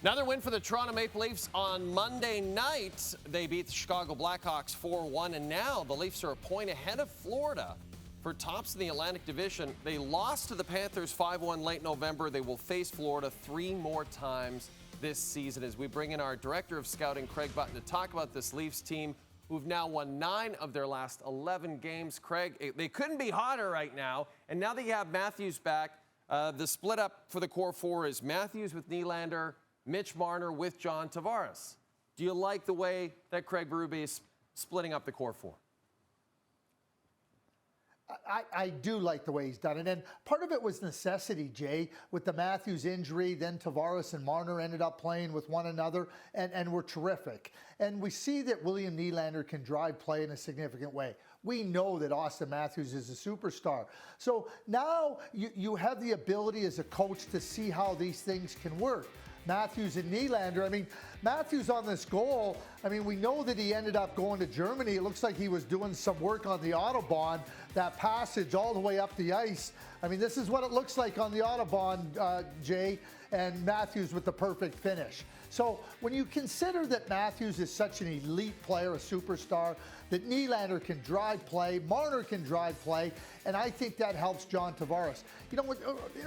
Another win for the Toronto Maple Leafs on Monday night. They beat the Chicago Blackhawks 4-1, and now the Leafs are a point ahead of Florida for tops in the Atlantic Division. They lost to the Panthers 5-1 late November. They will face Florida 3 more times this season. As we bring in our Director of Scouting, Craig Button, to talk about this Leafs team, who've now won 9 of their last 11 games. Craig, they couldn't be hotter right now, and now that you have Matthews back, the split up for the core four is Matthews with Nylander, Mitch Marner with John Tavares. Do you like the way that Craig Berube is splitting up the core four? I do like the way he's done it. And part of it was necessity, Jay. With the Matthews injury, then Tavares and Marner ended up playing with one another and were terrific. And we see that William Nylander can drive play in a significant way. We know that Austin Matthews is a superstar. So now you have the ability as a coach to see how these things can work. Matthews and Nylander. I mean, Matthews on this goal, I mean, we know that he ended up going to Germany. It looks like he was doing some work on the Autobahn, that passage all the way up the ice. I mean, this is what it looks like on the Autobahn, Jay, and Matthews with the perfect finish. So when you consider that Matthews is such an elite player, a superstar, that Nylander can drive play, Marner can drive play, and I think that helps John Tavares. You know,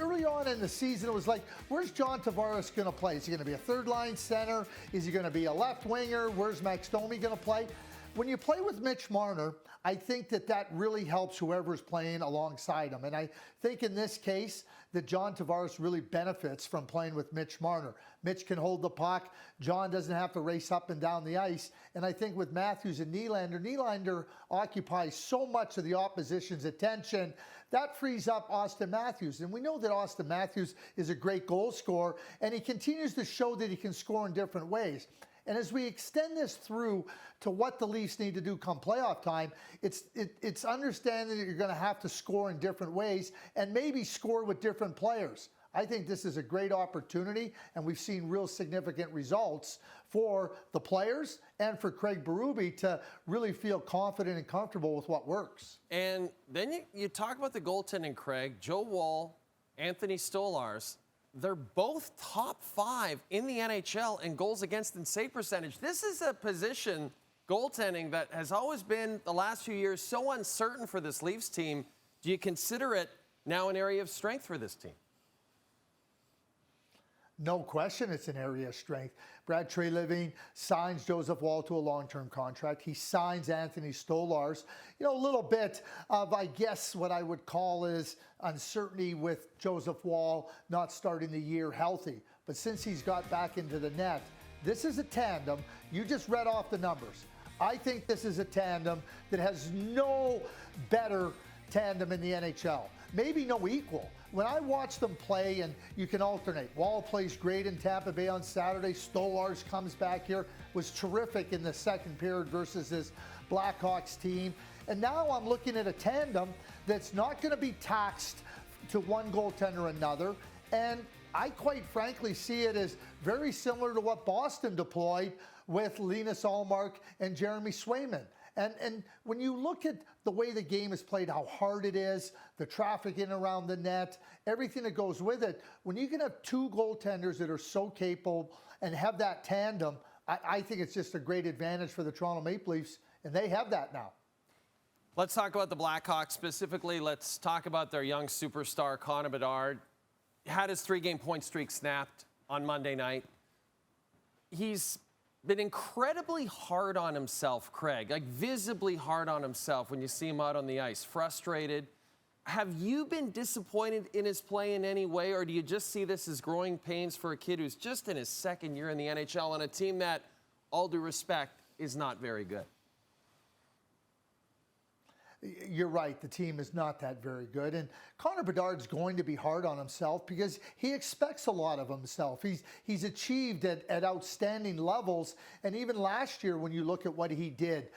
early on in the season, it was like, where's John Tavares going to play? Is he going to be a third-line center? Is he going to be a left winger? Where's Max Domi going to play? When you play with Mitch Marner, I think that really helps whoever's playing alongside him. And I think in this case that John Tavares really benefits from playing with Mitch Marner. Mitch can hold the puck. John doesn't have to race up and down the ice. And I think with Matthews and Nylander occupies so much of the opposition's attention, that frees up Austin Matthews. And we know that Austin Matthews is a great goal scorer, and he continues to show that he can score in different ways. And as we extend this through to what the Leafs need to do come playoff time, it's understanding that you're going to have to score in different ways and maybe score with different players. I think this is a great opportunity, and we've seen real significant results for the players and for Craig Berube to really feel confident and comfortable with what works. And then you talk about the goaltending, Craig. Joe Woll, Anthony Stolarz. They're both top 5 in the NHL in goals against and save percentage. This is a position, goaltending, that has always been, the last few years, so uncertain for this Leafs team. Do you consider it now an area of strength for this team? No question it's an area of strength. Brad Treliving signs Joseph Woll to a long-term contract. He signs Anthony Stolarz. You know, a little bit of, I guess, what I would call is uncertainty with Joseph Woll not starting the year healthy. But since he's got back into the net, this is a tandem. You just read off the numbers. I think this is a tandem that has no better tandem in the NHL. Maybe no equal. When I watch them play, and you can alternate, Woll plays great in Tampa Bay on Saturday. Stolarz comes back here, was terrific in the second period versus his Blackhawks team. And now I'm looking at a tandem that's not going to be taxed to one goaltender or another. And I quite frankly see it as very similar to what Boston deployed with Linus Ullmark and Jeremy Swayman. And when you look at the way the game is played, how hard it is, the traffic in and around the net, everything that goes with it, when you can have 2 goaltenders that are so capable and have that tandem, I think it's just a great advantage for the Toronto Maple Leafs, and they have that now. Let's talk about the Blackhawks specifically. Let's talk about their young superstar, Connor Bedard. Had his 3-game point streak snapped on Monday night. He's been incredibly hard on himself, Craig, like visibly hard on himself when you see him out on the ice, frustrated. Have you been disappointed in his play in any way, or do you just see this as growing pains for a kid who's just in his second year in the NHL on a team that, all due respect, is not very good? You're right. The team is not that very good. And Connor Bedard's going to be hard on himself because he expects a lot of himself. He's achieved at outstanding levels. And even last year, when you look at what he did,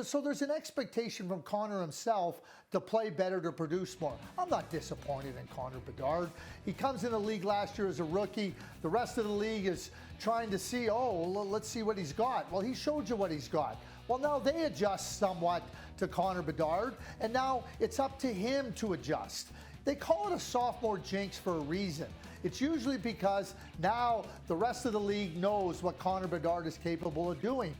so there's an expectation from Connor himself to play better, to produce more. I'm not disappointed in Connor Bedard. He comes in the league last year as a rookie. The rest of the league is trying to see, let's see what he's got. Well, he showed you what he's got. Well, now they adjust somewhat to Connor Bedard, and now it's up to him to adjust. they call it a sophomore jinx for a reason. It's usually because now the rest of the league knows what Connor Bedard is capable of doing.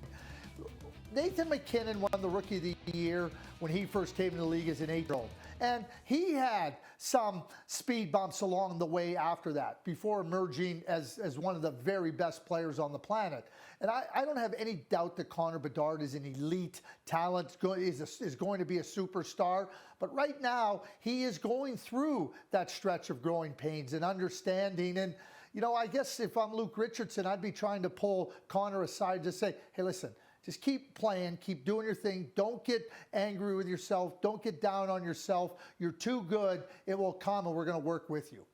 Nathan MacKinnon won the Rookie of the Year when he first came in the league as an 8-year-old. And he had some speed bumps along the way after that, before emerging as one of the very best players on the planet. And I don't have any doubt that Connor Bedard is an elite talent, is going to be a superstar. But right now, he is going through that stretch of growing pains and understanding. And, you know, I guess if I'm Luke Richardson, I'd be trying to pull Connor aside to say, hey, listen, just keep playing, keep doing your thing. Don't get angry with yourself. Don't get down on yourself. You're too good. It will come, and we're going to work with you.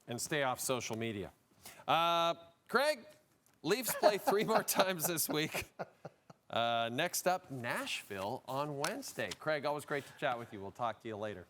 And stay off social media. Craig, Leafs play 3 more times this week. Next up, Nashville on Wednesday. Craig, always great to chat with you. We'll talk to you later.